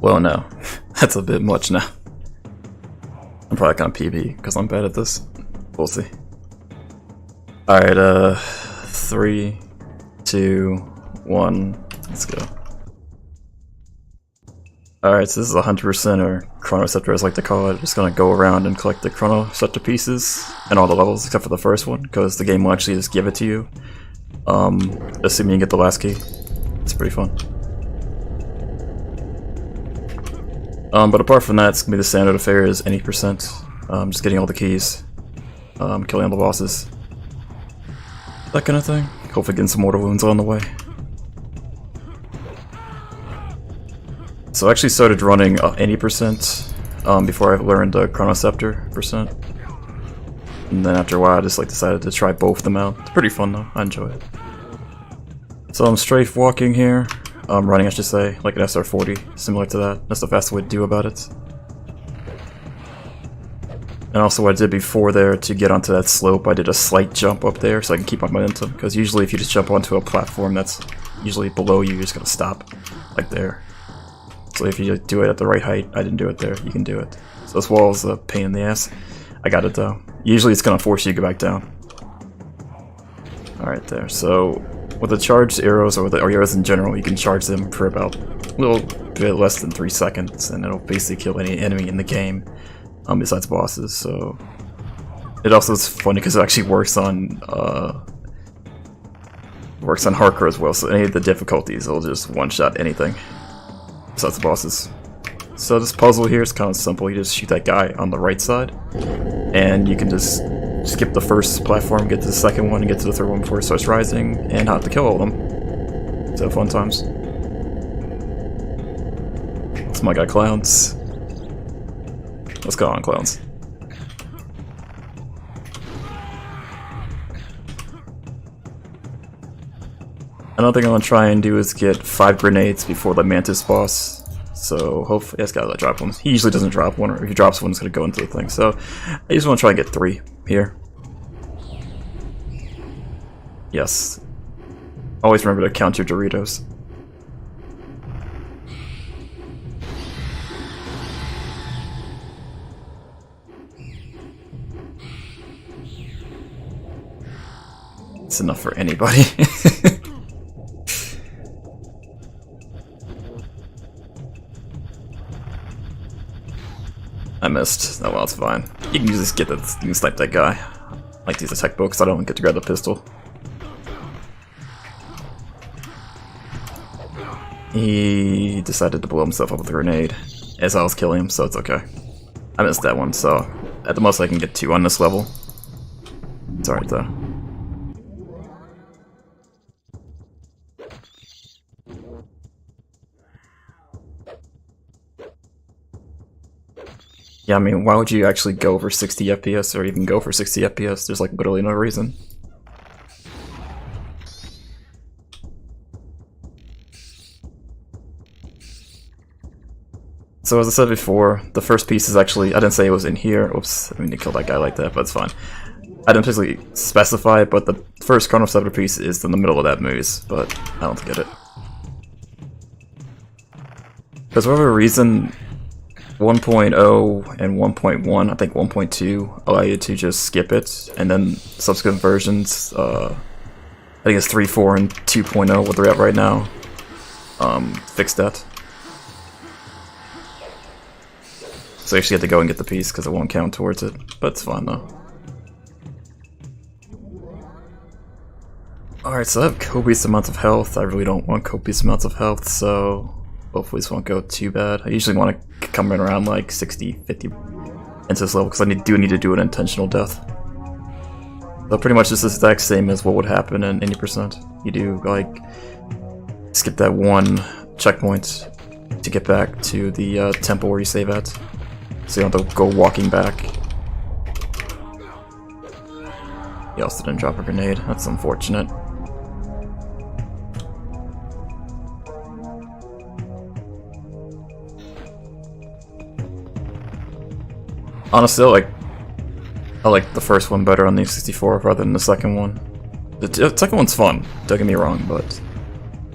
Well, no. That's a bit much now. I'm probably gonna PB because I'm bad at this. We'll see. Alright, 3, 2, 1, let's go. Alright, so this is 100% or Chronoceptor as I like to call it. Just gonna go around and collect the Chronoceptor pieces and all the levels except for the first one, because the game will actually just give it to you. Assuming you get the last key. It's pretty fun. But apart from that, it's gonna be the standard affair is any percent. Just getting all the keys. Killing all the bosses. That kind of thing. Hopefully getting some mortal wounds on the way. So I actually started running any percent before I learned Chronoceptor percent. And then after a while I just decided to try both of them out. It's pretty fun though, I enjoy it. So I'm strafe walking here. Running I should say, like an SR40, similar to that. That's the fastest way to do about it. And also what I did before there to get onto that slope, I did a slight jump up there so I can keep my momentum. Because usually if you just jump onto a platform that's usually below you, you're just gonna stop, like there. So if you do it at the right height, I didn't do it there, you can do it. So this wall is a pain in the ass. I got it though. Usually it's gonna force you to go back down. Alright there, so with the charged arrows, or arrows in general, you can charge them for about a little bit less than 3 seconds, and it'll basically kill any enemy in the game, besides bosses. So it also is funny because it actually works on hardcore as well. So any of the difficulties, it'll just one-shot anything besides the bosses. So this puzzle here is kind of simple. You just shoot that guy on the right side, and you can just skip the first platform, get to the second one, and get to the third one before it starts rising, and have to kill all of them. So fun times. That's my guy, Clowns. Let's go on, Clowns. Another thing I'm gonna try and do is get 5 grenades before the Mantis boss. So hopefully, this guy drop one. He usually doesn't drop one, or if he drops one, it's gonna go into the thing. So I just want to try and get 3 here. Yes. Always remember to count your Doritos. It's enough for anybody. I missed. Oh well, it's fine. You can just get that. You can snipe that guy. I like to use the tech bow because I don't get to grab the pistol. He decided to blow himself up with a grenade as I was killing him, so it's okay. I missed that one, so at the most I can get 2 on this level. It's alright though. Yeah, I mean, why would you actually go for 60 FPS or even go for 60 FPS? There's like literally no reason. So as I said before, the first piece is actually, I didn't say it was in here. Oops, I mean to kill that guy like that, but it's fine. I didn't specifically specify it, but the first Chronoceptor piece is in the middle of that maze, but I don't get it. Because for whatever reason, 1.0 and 1.1, I think 1.2, allow you to just skip it, and then subsequent versions, I think it's 3, 4, and 2.0, what they're at right now, fix that. So you actually have to go and get the piece because it won't count towards it, but it's fine though. Alright, so I have copious amounts of health. I really don't want copious amounts of health, so hopefully this won't go too bad. I usually want to come in around like 60, 50 into this level because I do need to do an intentional death. So pretty much it's the exact same as what would happen in any percent. You do like skip that one checkpoint to get back to the temple where you save at. So you don't have to go walking back. He also didn't drop a grenade. That's unfortunate. Honestly, I like the first one better on the 64 rather than the second one. The second one's fun, don't get me wrong, but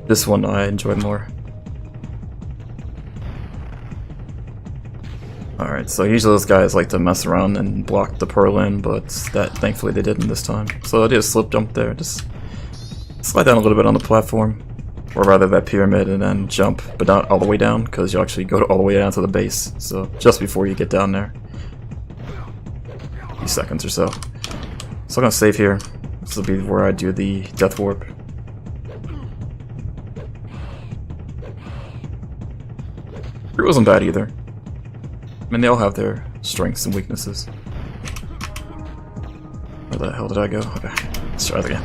this one I enjoyed more. Alright, so usually those guys like to mess around and block the pearl in, but that thankfully they didn't this time. So I did a slip jump there, just slide down a little bit on the platform, or rather that pyramid, and then jump, but not all the way down, because you actually go all the way down to the base, so just before you get down there. A few seconds or so. So I'm gonna save here. This will be where I do the death warp. It wasn't bad either. I mean, they all have their strengths and weaknesses. Where the hell did I go? Okay, let's try it again.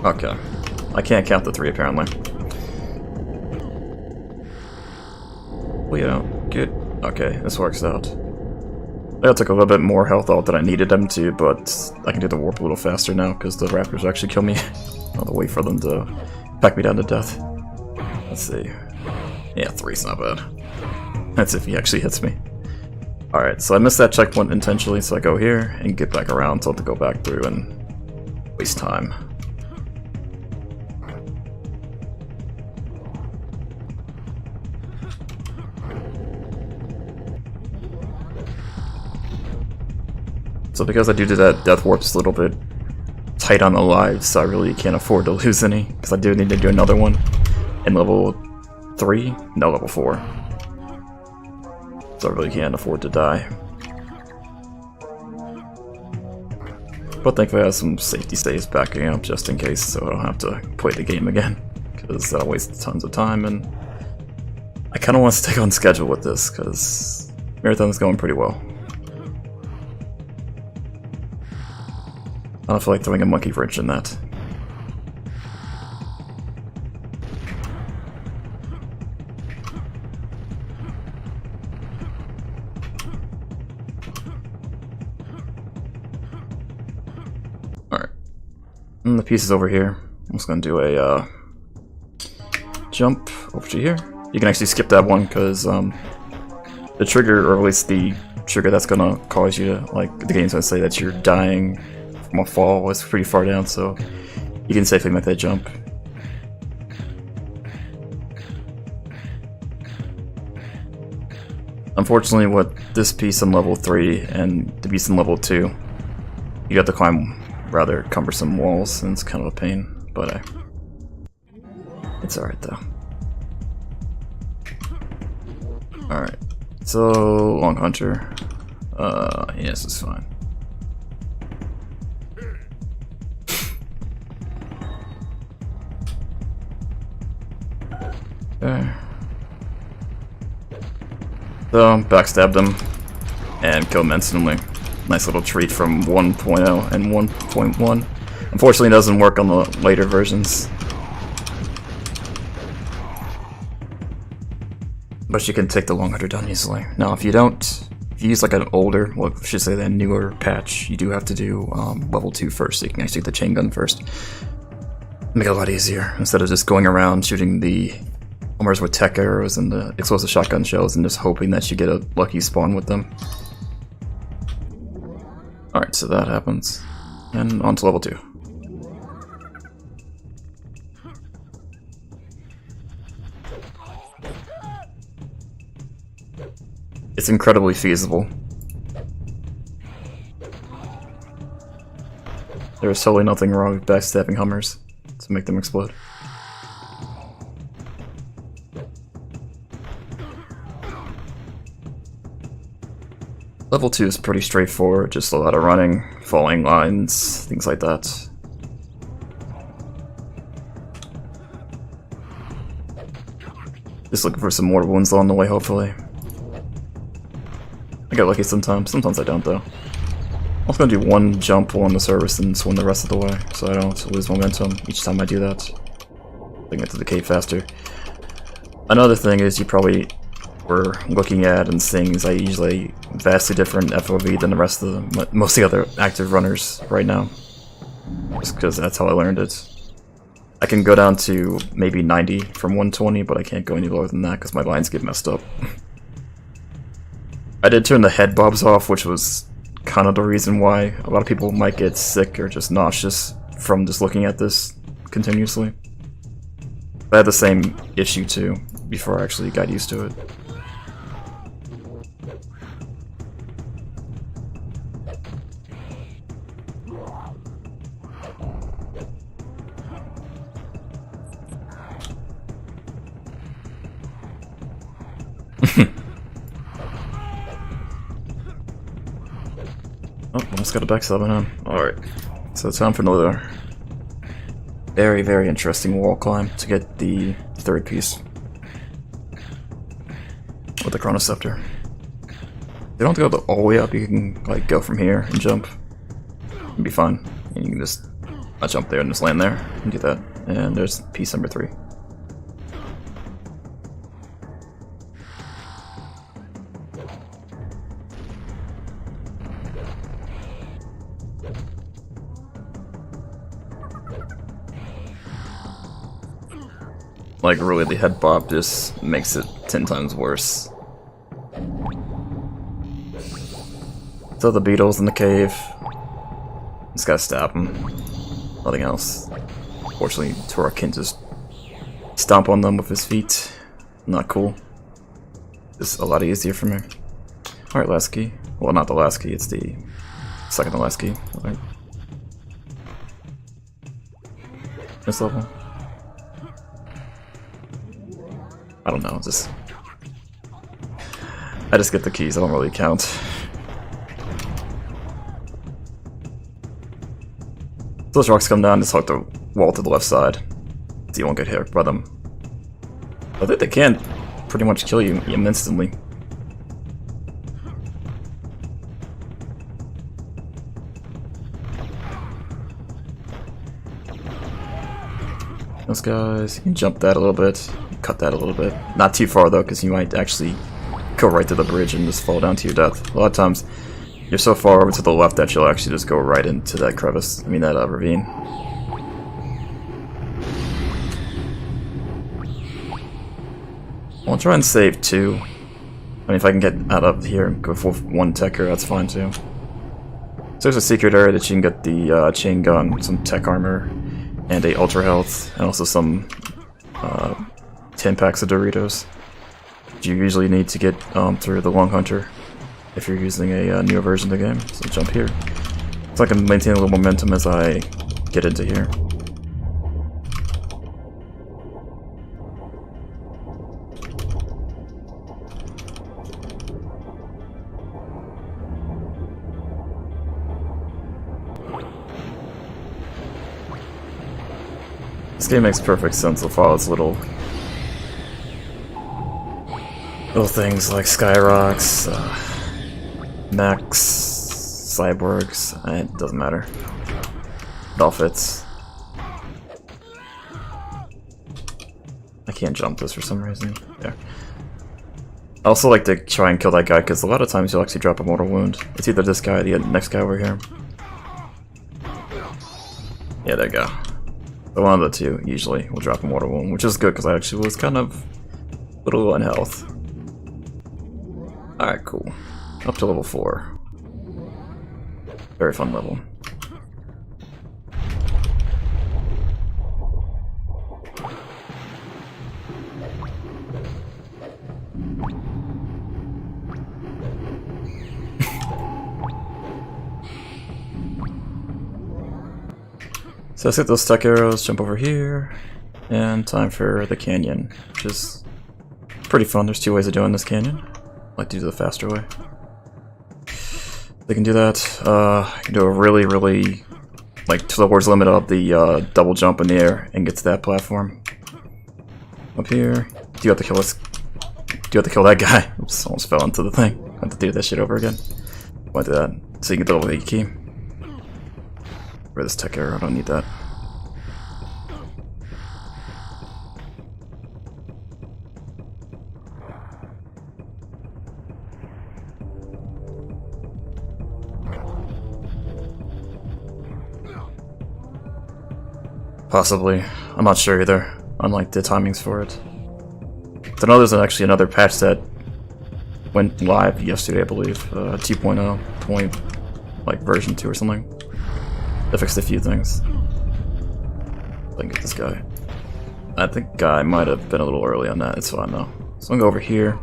Okay, I can't count the 3 apparently. Well, yeah, good. Okay, this works out. I took a little bit more health out than I needed them to, but I can do the warp a little faster now because the raptors actually kill me. I'll wait for them to pack me down to death. Let's see. Yeah, 3's not bad. That's if he actually hits me. Alright, so I missed that checkpoint intentionally, so I go here and get back around, so I have to go back through and waste time. So because I do that death warp, it's a little bit tight on the lives, so I really can't afford to lose any, because I do need to do another one in level 3? No, level 4. So I really can't afford to die. But thankfully I have some safety saves backing up just in case, so I don't have to play the game again, because that'll waste tons of time, and I kind of want to stick on schedule with this, because Marathon's going pretty well. I don't feel like throwing a monkey wrench in that. Alright. And the piece is over here. I'm just gonna do a jump over to here. You can actually skip that one because the trigger, or at least the trigger that's gonna cause you to, like, the game's gonna say that you're dying from a fall was pretty far down, so you can safely make that jump. Unfortunately, with this piece in level 3 and the piece in level 2, you have to climb rather cumbersome walls, and it's kind of a pain, but it's alright though. Alright, so Long Hunter. Yes, it's fine. Okay. So, backstabbed them and killed him instantly. Nice little treat from 1.0 and 1.1. Unfortunately, it doesn't work on the later versions. But you can take the Long Hunter down easily. Now, if you don't, if you use like an older, well, I should say that newer patch, you do have to do level 2 first, so you can actually get the chain gun first. Make it a lot easier, instead of just going around shooting the homers with tech arrows and the explosive shotgun shells and just hoping that you get a lucky spawn with them. Alright, so that happens. And on to level 2. It's incredibly feasible. There is totally nothing wrong with backstabbing Hummers to make them explode. Level 2 is pretty straightforward, just a lot of running, falling lines, things like that. Just looking for some more wounds along the way, hopefully. I get lucky sometimes I don't though. I'm also gonna do one jump on the surface and swim the rest of the way, so I don't lose momentum each time I do that. I can get to the cave faster. Another thing is you probably were looking at and seeing is I usually vastly different FOV than the rest of the most of the other active runners right now. Just because that's how I learned it. I can go down to maybe 90 from 120, but I can't go any lower than that because my lines get messed up. I did turn the head bobs off, which was kind of the reason why a lot of people might get sick or just nauseous from just looking at this continuously. I had the same issue too before I actually got used to it. Oh, almost got a backstab on him. Alright. So it's time for another very, very interesting wall climb to get the third piece. With the Chronoceptor. You don't have to go all the way up, you can like go from here and jump. It'll be fine. And you can just not jump there and just land there and do that. And there's piece number 3. Like, really, the head bob just makes it 10 times worse. So the beetles in the cave. Just gotta stab them. Nothing else. Fortunately, Turok can just stomp on them with his feet. Not cool. It's a lot easier for me. Alright, last key. Well, not the last key, it's the second to last key. Alright. This level. I don't know, I just get the keys, I don't really count. Those rocks come down, just hug the wall to the left side, so you won't get hit by them. I think they can pretty much kill you instantly. Those guys, you can jump that a little bit. Cut that a little bit. Not too far though, because you might actually go right to the bridge and just fall down to your death. A lot of times, you're so far over to the left that you'll actually just go right into that crevice. I mean that ravine. I'll try and save 2. I mean, if I can get out of here and go for 1 techer, that's fine too. So there's a secret area that you can get the chain gun, some tech armor, and a ultra health, and also some 10 packs of Doritos. You usually need to get through the Long Hunter if you're using a newer version of the game. So jump here. So I can maintain a little momentum as I get into here. This game makes perfect sense with all its little things like Skyrocks, mechs, cyborgs, it doesn't matter. It all fits. I can't jump this for some reason. There. I also like to try and kill that guy because a lot of times you'll actually drop a mortal wound. It's either this guy or the next guy over here. Yeah, there you go. So one of the two usually will drop a mortal wound, which is good because I actually was kind of a little low in health. Alright, cool. Up to level 4. Very fun level. So let's hit those stuck arrows, jump over here, and time for the canyon, which is pretty fun. There's 2 ways of doing this canyon. I like to do the faster way. They can do that. You can do a really, like, towards the limit of the double jump in the air and get to that platform. Up here. Do you have to kill this? Do you have to kill that guy? Oops, almost fell into the thing. I have to do that shit over again. Why do that? So you can get the level 8 key. For this tech arrow, I don't need that. Possibly. I'm not sure either. Unlike the timings for it. I know there's actually another patch that went live yesterday, I believe. 2.0 point, like version 2 or something. They fixed a few things. I can get this guy. I think I might have been a little early on that. It's fine though. So I'm gonna go over here.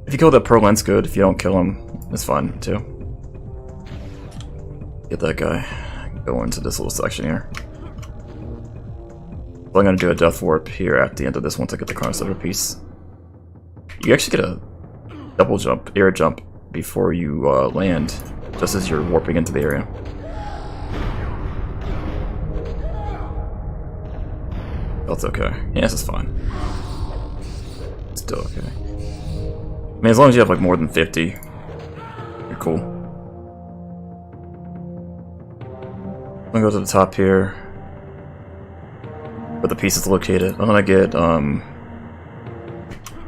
If you kill that pearl, that's good. If you don't kill him, it's fine too. Get that guy. Go into this little section here. So I'm gonna do a death warp here at the end of this once I get the Chronoceptor piece. You actually get a double jump, air jump, before you land, just as you're warping into the area. That's okay. Yeah, this is fine. Still okay. I mean, as long as you have like more than 50, you're cool. I'm gonna go to the top here, where the piece is located. I'm gonna get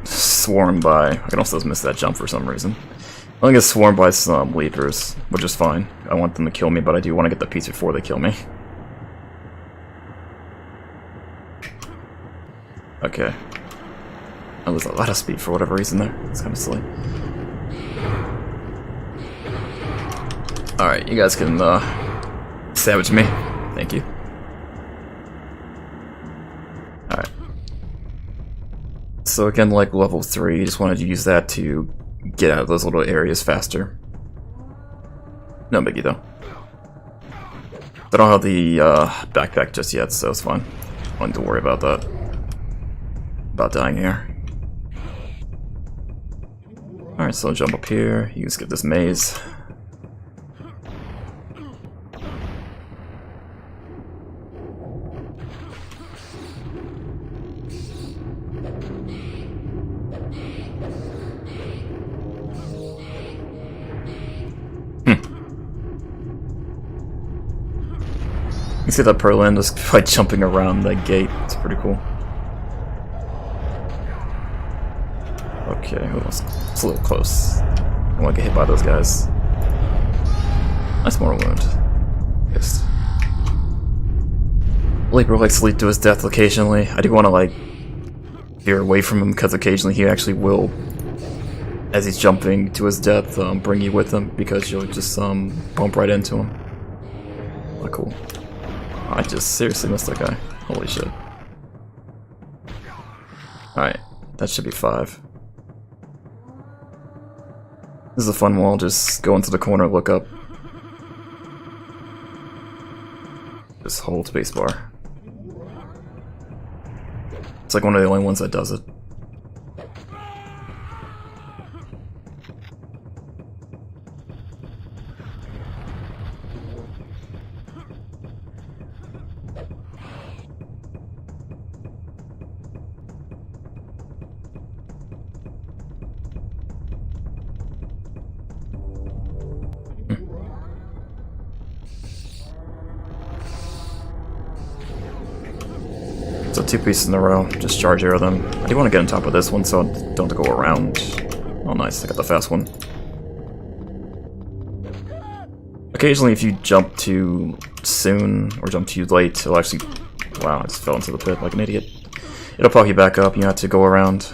swarmed by. I can also miss that jump for some reason. I'm gonna get swarmed by some leapers, which is fine. I want them to kill me, but I do want to get the piece before they kill me. Okay. I lose a lot of speed for whatever reason there. It's kind of silly. Alright, you guys can sandwich me. Thank you. Alright. So again, like level 3, you just wanted to use that to get out of those little areas faster. No biggie though. I don't have the backpack just yet, so it's fine. I don't need to worry about that. About dying here. Alright, so I'll jump up here. You just get this maze. You see that pearl end just by jumping around that gate. It's pretty cool. Okay, who else? It's a little close. I don't want to get hit by those guys. Nice mortal wound. Yes. Leaper likes to leap to his death occasionally. I do want to like veer away from him because occasionally he actually will, as he's jumping to his death, bring you with him because you'll just bump right into him. Oh, cool. I just seriously missed that guy. Holy shit. Alright, that should be 5. This is a fun wall, just go into the corner, look up. Just hold spacebar. It's like one of the only ones that does it. So 2 pieces in a row, just charge arrow them. I do want to get on top of this one so I don't have to go around. Oh nice, I got the fast one. Occasionally if you jump too soon or jump too late, it'll actually... Wow, I just fell into the pit like an idiot. It'll pop you back up, you have to go around.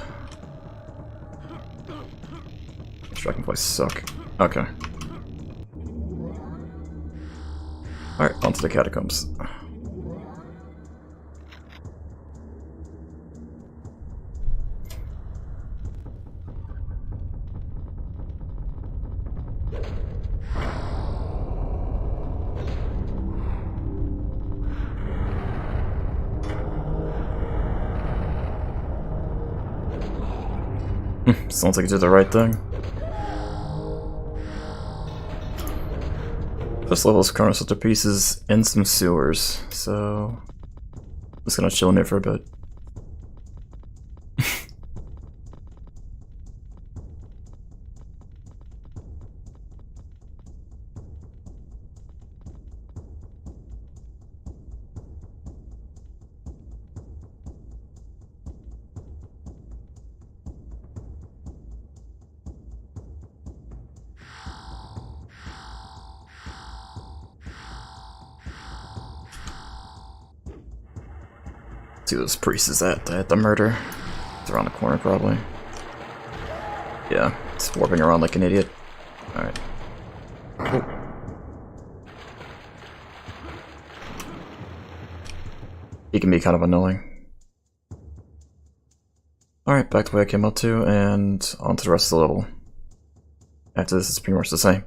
Dragonflies suck. Okay. Alright, onto the catacombs. Sounds like you did the right thing. First level is Chronoceptor pieces and some sewers, so I'm just gonna chill in there for a bit. See those priests is at the murder. It's around the corner probably. Yeah, it's warping around like an idiot. Alright. Oh. He can be kind of annoying. Alright, back to where I came up to, and on to the rest of the level. After this, it's pretty much the same.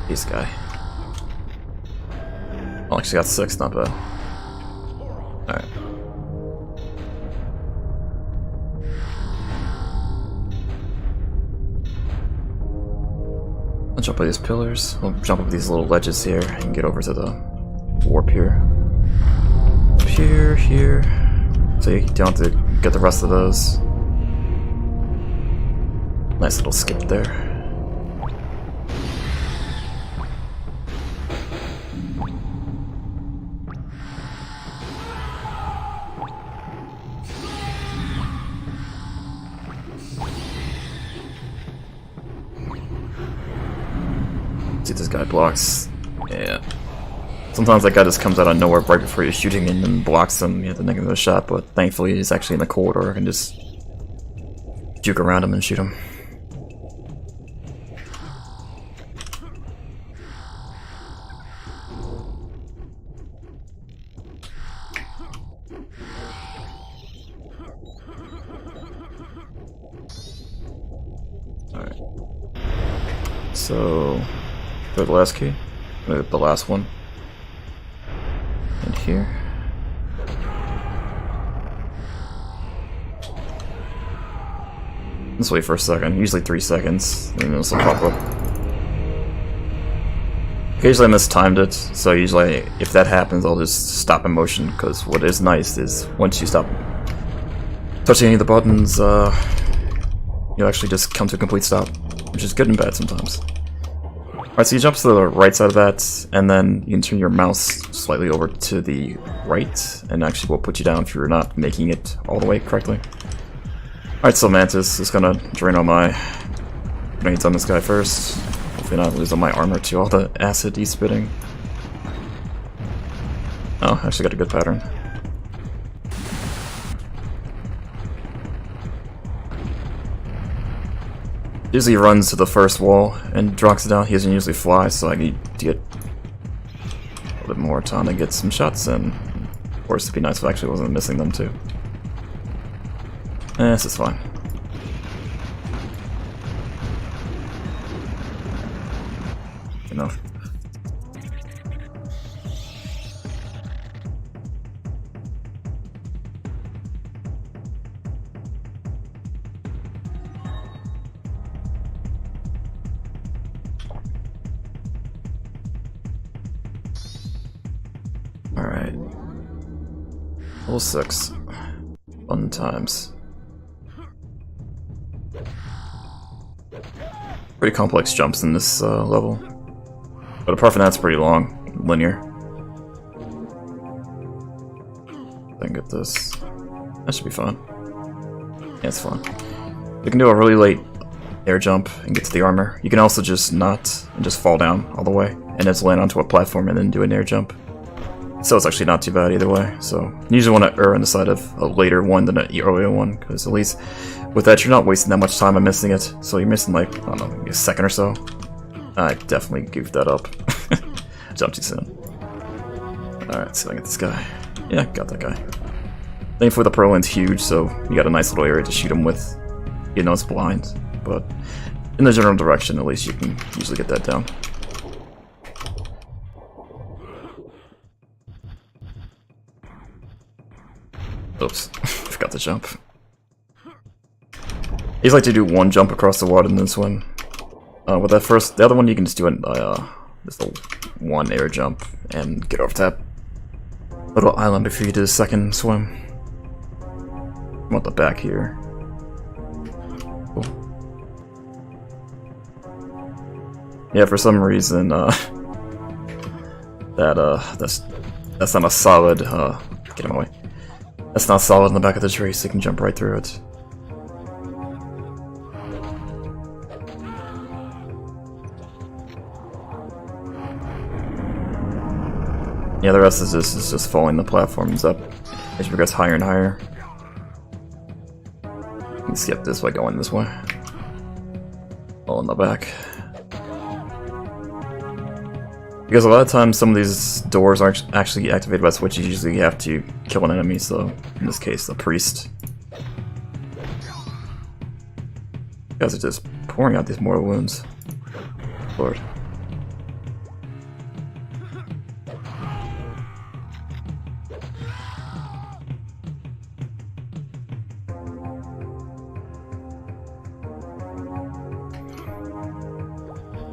This guy. Oh, actually got 6, not bad. Alright. I'll jump over these pillars. We'll jump over these little ledges here and get over to the warp here. Here. So you don't have to get the rest of those. Nice little skip there. See, this guy blocks. Yeah. Sometimes that guy just comes out of nowhere right before you're shooting him and blocks him. You have to make him a shot, but thankfully he's actually in the corridor. I can just juke around him and shoot him. Alright. So, for the last key, the last one. And here. Let's wait for a second, usually 3 seconds, and then this will pop up. Occasionally I mistimed it, so usually if that happens I'll just stop in motion, because what is nice is once you stop touching any of the buttons, you'll actually just come to a complete stop, which is good and bad sometimes. Alright, so you jump to the right side of that, and then you can turn your mouse slightly over to the right, and actually will put you down if you're not making it all the way correctly. Alright, so Mantis is gonna drain all my grenades on this guy first. Hopefully not lose all my armor to all the acid he's spitting. Oh, actually got a good pattern. Usually runs to the first wall and drops it down. He doesn't usually fly, so I need to get a little bit more time to get some shots in. Of course, it'd be nice if I actually wasn't missing them too. This is fine. Enough. Alright. Level 6. Fun times. Pretty complex jumps in this level. But apart from that, it's pretty long. Linear. I can get this. That should be fun. Yeah, it's fun. You can do a really late air jump and get to the armor. You can also just not and just fall down all the way and just land onto a platform and then do an air jump. So it's actually not too bad either way. So you usually want to err on the side of a later one than an earlier one, because at least with that you're not wasting that much time on missing it. So you're missing like, I don't know, maybe a second or so. I definitely goofed that up. Jumped too soon. Alright, see if I get this guy. Yeah, got that guy. Thankfully the Perlin's huge, so you got a nice little area to shoot him with. You know it's blind, but in the general direction at least you can usually get that down. Oops, forgot to jump. He's like to do one jump across the water and then swim. With that first, the other one you can just do just a one air jump and get over that little island before you do the second swim. I'm at the back here. Cool. Yeah, for some reason, that's not a solid. Get him away. That's not solid in the back of the tree, so you can jump right through it. Yeah, the rest of this is just following the platforms up as you progress higher and higher. You can skip this by going this way. All in the back. Because a lot of times some of these doors aren't actually activated by switches, usually you have to kill an enemy, so in this case, the priest. You guys are just pouring out these mortal wounds. Lord.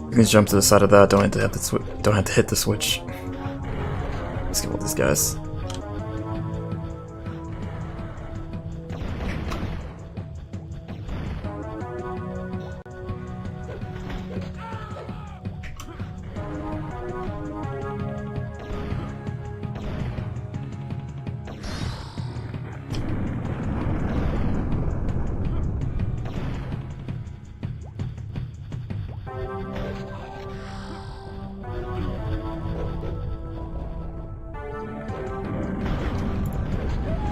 You can jump to the side of that. Don't have to hit the switch. Let's get all these guys.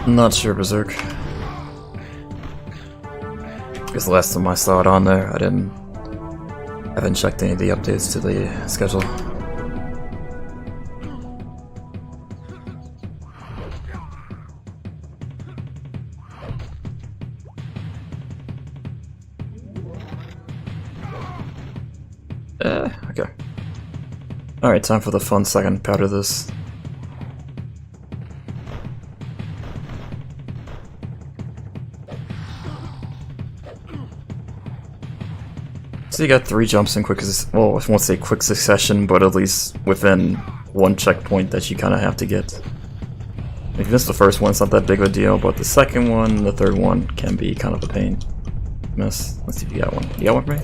I'm not sure, Berserk. Because the last time I saw it on there, I haven't checked any of the updates to the schedule. Okay. Alright, time for the fun second part of this. So you got 3 jumps in well, I won't say quick succession, but at least within one checkpoint that you kind of have to get. If you miss the first one, it's not that big of a deal, but the second one and the third one can be kind of a pain. Miss. Let's see if you got one. You got one for me?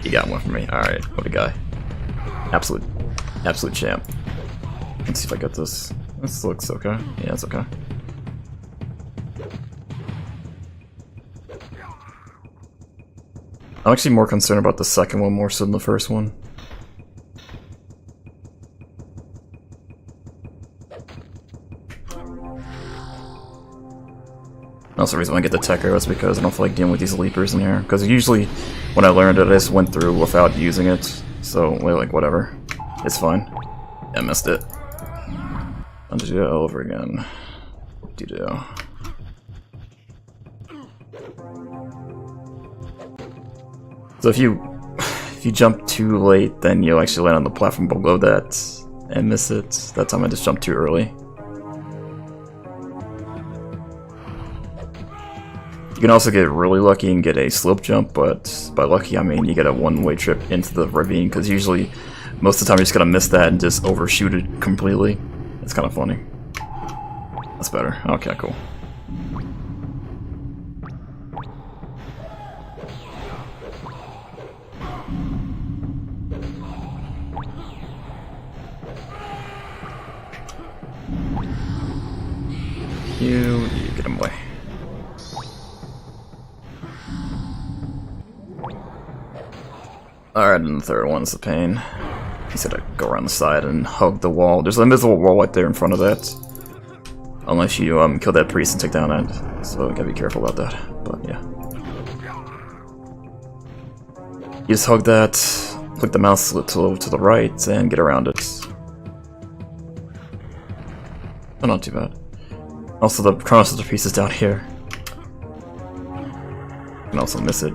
You got one for me. Alright, what a guy. Absolute champ. Let's see if I get this. This looks okay. Yeah, it's okay. I'm actually more concerned about the second one more so than the first one. That's the reason why I get the tech arrows, because I don't feel like dealing with these leapers in here. Because usually, when I learned it, I just went through without using it. So, like, whatever. It's fine. I missed it. I'll just do it all over again. Do. So if you jump too late, then you'll actually land on the platform below that and miss it. That time I just jumped too early. You can also get really lucky and get a slope jump, but by lucky I mean you get a one-way trip into the ravine, because usually most of the time you're just gonna miss that and just overshoot it completely. It's kind of funny. That's better. Okay, cool. You get him away. Alright, and the third one's the pain. He said to go around the side and hug the wall. There's an invisible wall right there in front of that. Unless you kill that priest and take down that. So you gotta be careful about that. But yeah. You just hug that, click the mouse to the right, and get around it. Oh, not too bad. Also, the Chronos of the Priest is down here. You can also miss it.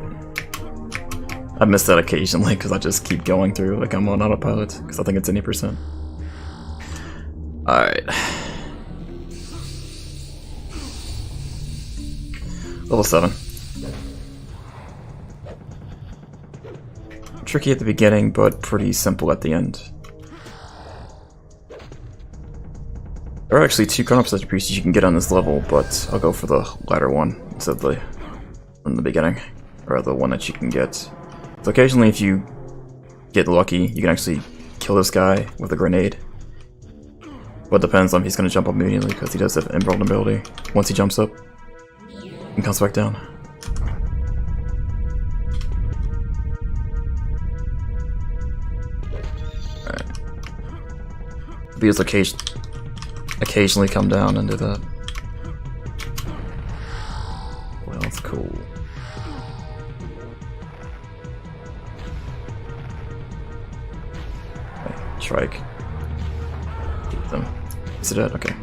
I miss that occasionally because I just keep going through like I'm on autopilot because I think it's any %. Alright. Level 7. Tricky at the beginning, but pretty simple at the end. There are actually 2 Chronos of the Priest you can get on this level, but I'll go for the latter one instead of the from the beginning, or the one that you can get. So occasionally if you get lucky, you can actually kill this guy with a grenade. But it depends on if he's going to jump up immediately, because he does have invulnerability once he jumps up and comes back down. Alright. Beetles occasionally come down and do that. Well, that's cool. Okay, Trike. Keep them. Is it dead? Okay.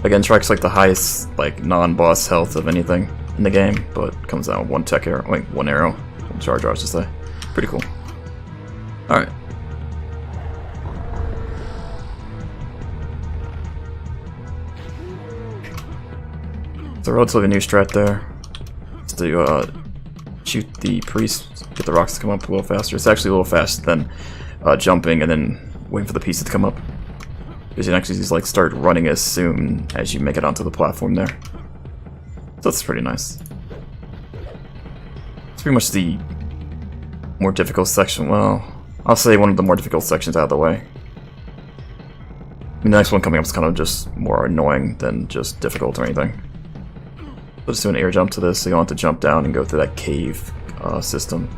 Again, Trike's like the highest, like, non-boss health of anything in the game, but comes out with one tech arrow, wait, one arrow, one charge arrow, I should say. Pretty cool. Alright. It's a relatively new strat there. Just to shoot the priest, get the rocks to come up a little faster. It's actually a little faster than jumping and then waiting for the pieces to come up. Because you can actually just like start running as soon as you make it onto the platform there. So that's pretty nice. It's pretty much the more difficult section. Well, I'll say one of the more difficult sections out of the way. The next one coming up is kind of just more annoying than just difficult or anything. So just do an air jump to this, so you don't have to jump down and go through that cave system.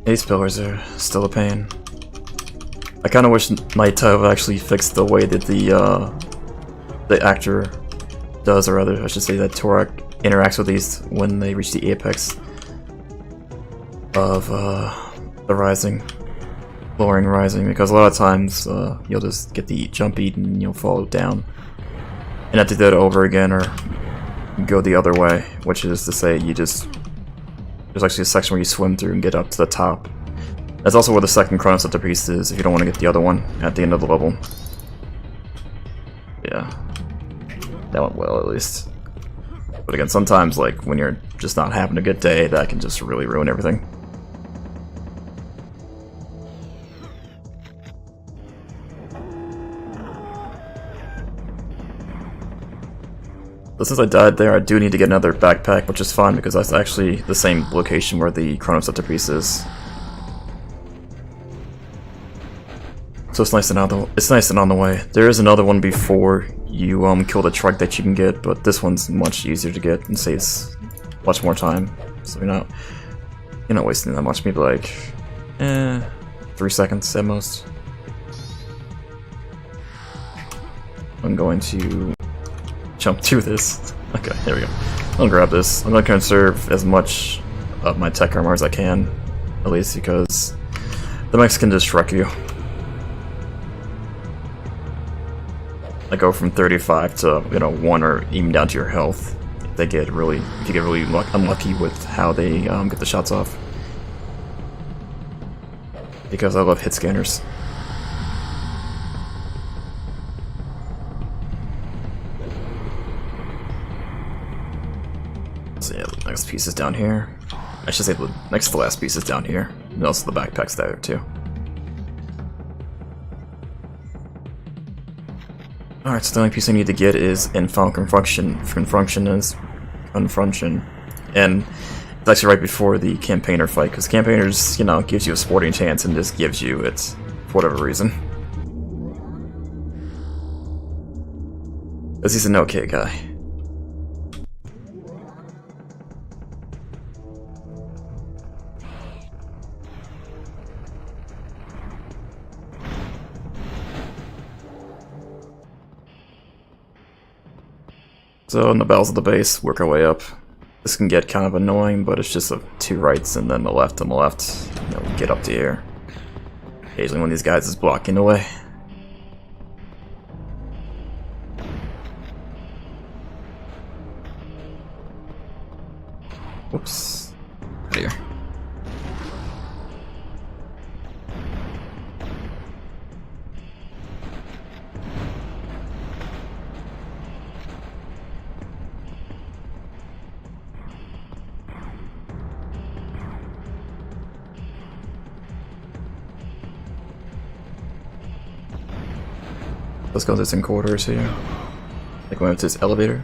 These pillars are still a pain. I kind of wish Night Tide actually fixed the way that the actor does, or rather, I should say that Turok interacts with these when they reach the apex of the rising, lowering rising, because a lot of times you'll just get the jump beat and you'll fall down, and have to do that over again or go the other way, which is to say you just there's actually a section where you swim through and get up to the top. That's also where the second Chronos Scepter piece is, if you don't want to get the other one at the end of the level. Yeah. That went well, at least. But again, sometimes, like, when you're just not having a good day, that can just really ruin everything. But since I died there, I do need to get another backpack, which is fine because that's actually the same location where the Chronos Scepter piece is. So it's nice and on the way. There is another one before you kill the truck that you can get, but this one's much easier to get and saves much more time. So you're not wasting that much. Maybe like 3 seconds at most. I'm going to jump through this. Okay, here we go. I'll grab this. I'm going to conserve as much of my tech armor as I can, at least because the mechs can just wreck you. I go from 35 to 1 or even down to your health. If you get really unlucky with how they get the shots off. Because I love hit scanners. So yeah, the next piece is down here. I should say the next to the last piece is down here. And also the backpack's there too. Alright, so the only piece I need to get is Infernal Confrontation, and it's actually right before the Campaigner fight, because Campaigners, gives you a sporting chance and just gives you it for whatever reason. Because he's an okay guy. So in the bells of the base, work our way up. This can get kind of annoying, but it's just 2 rights and then the left and the left. Get up to here. Occasionally one of these guys is blocking the way. Whoops. Out of here. Let's go to this in corridors here. Like going up to this elevator.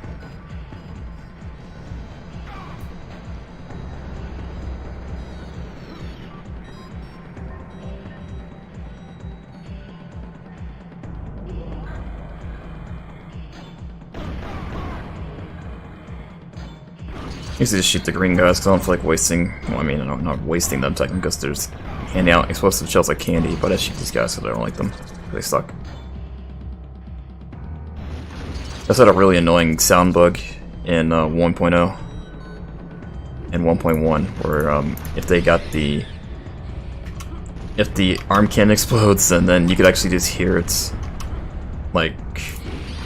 I used to just shoot the green guys because I don't feel like wasting. Well, I mean, I'm not wasting them technically because there's handing out explosive shells like candy, but I shoot these guys because I don't like them. They suck. That's had a really annoying sound bug in 1.0 and 1.1 where if the arm cannon explodes and then you could actually just hear it like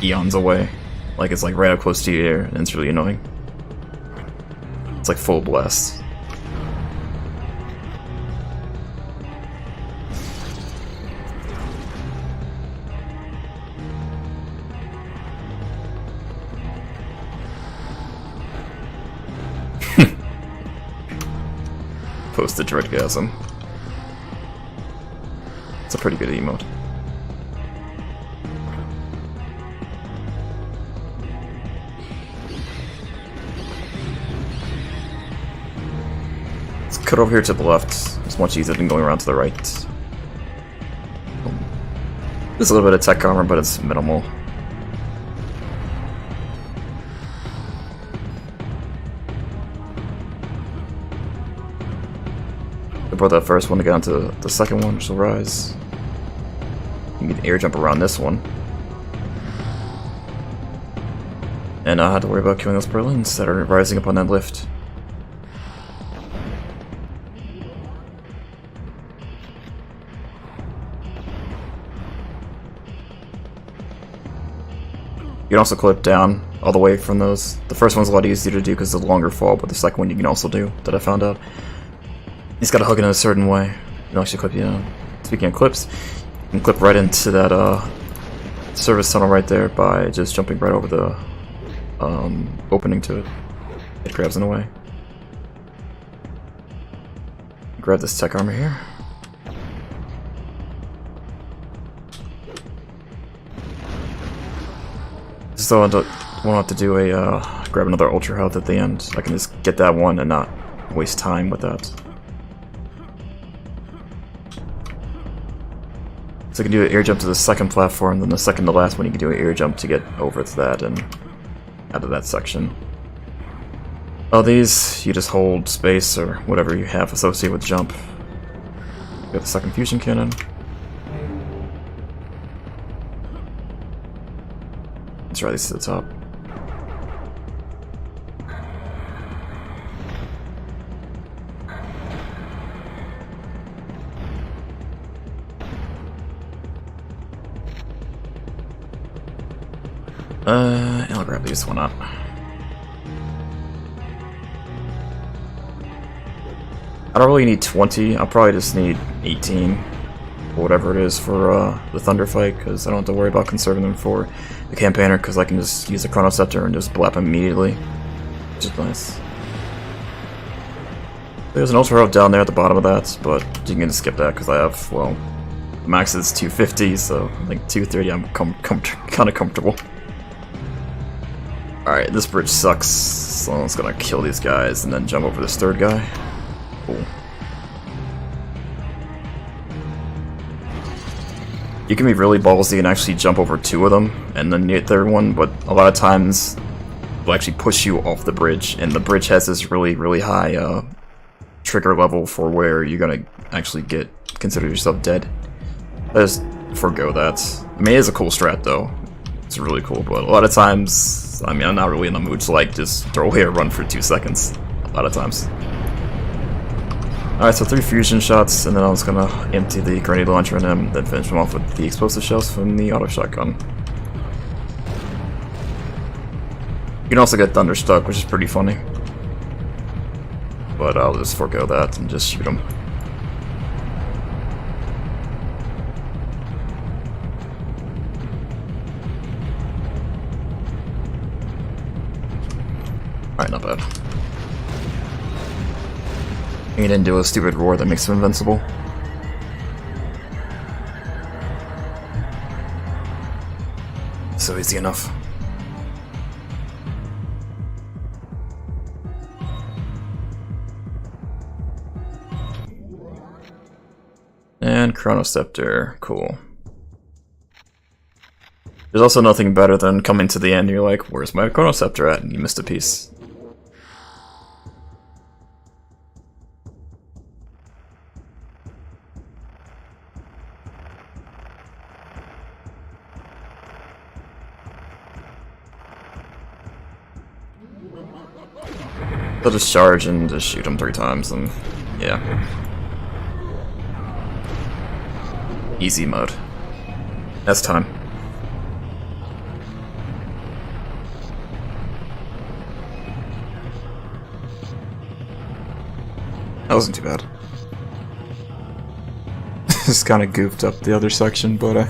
eons away. Like it's like right up close to your ear and it's really annoying. It's like full blast. Posted Dreadgasm. It's a pretty good emote. Let's cut over here to the left. It's much easier than going around to the right. There's a little bit of tech armor, but it's minimal. I brought that first one to get onto the second one, which will rise. You can air jump around this one. And I had to worry about killing those Berlins that are rising up on that lift. You can also clip down all the way from those. The first one's a lot easier to do because it's a longer fall, but the second one you can also do, that I found out. He's got to hook it in a certain way. It'll actually clip you down. Speaking of clips, you can clip right into that service tunnel right there by just jumping right over the opening to it. It grabs in the way. Grab this tech armor here. So I won't have to do a grab another ultra health at the end. I can just get that one and not waste time with that. So you can do an air jump to the second platform, then the second to last one you can do an air jump to get over to that and out of that section. All these, you just hold space or whatever you have associated with jump. You got the second fusion cannon. Let's try these to the top. And I'll grab these one up. I don't really need 20, I'll probably just need 18, or whatever it is for the Thunder fight, because I don't have to worry about conserving them for the campaigner, because I can just use the Chronoscepter and just blap immediately, which is nice. There's an Ultra Health down there at the bottom of that, but you can just skip that, because I have, well, max is 250, so I think 230 I'm kind of comfortable. Alright, this bridge sucks, so I'm just gonna kill these guys and then jump over this third guy. Cool. You can be really ballsy and actually jump over two of them and then the third one, but a lot of times will actually push you off the bridge, and the bridge has this really high trigger level for where you're gonna actually consider yourself dead. Just forgo that. I mean, it is a cool strat though. It's really cool, but a lot of times, I mean, I'm not really in the mood to like just throw away a run for 2 seconds. A lot of times. Alright, so 3 fusion shots, and then I was gonna empty the grenade launcher on him, then finish him off with the explosive shells from the auto shotgun. You can also get Thunderstruck, which is pretty funny. But I'll just forego that and just shoot him. Alright, not bad. He didn't do a stupid roar that makes him invincible. So easy enough. And Chronoscepter, cool. There's also nothing better than coming to the end and you're like, where's my Chronoscepter at? And you missed a piece. They'll just charge and just shoot him 3 times and yeah. Easy mode. That's time. That wasn't too bad. Just kind of goofed up the other section, but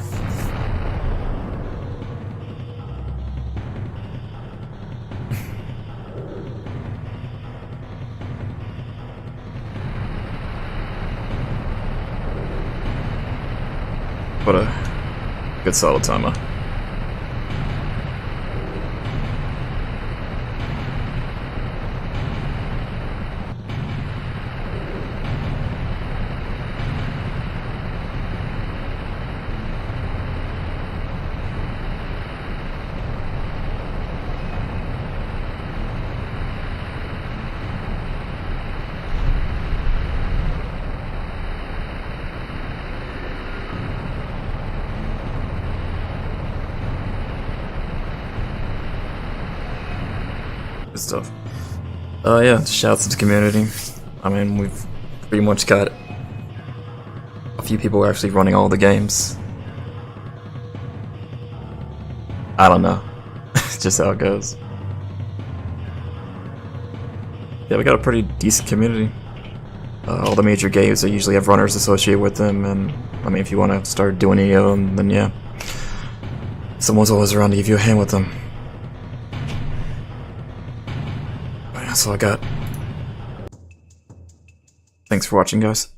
what a good solid timer. Good stuff. Yeah, shouts to the community. I mean, we've pretty much got a few people actually running all the games. I don't know. It's just how it goes. Yeah, we got a pretty decent community. All the major games, they usually have runners associated with them, and I mean, if you want to start doing any of them, then yeah. Someone's always around to give you a hand with them. That's all I got. Thanks for watching, guys.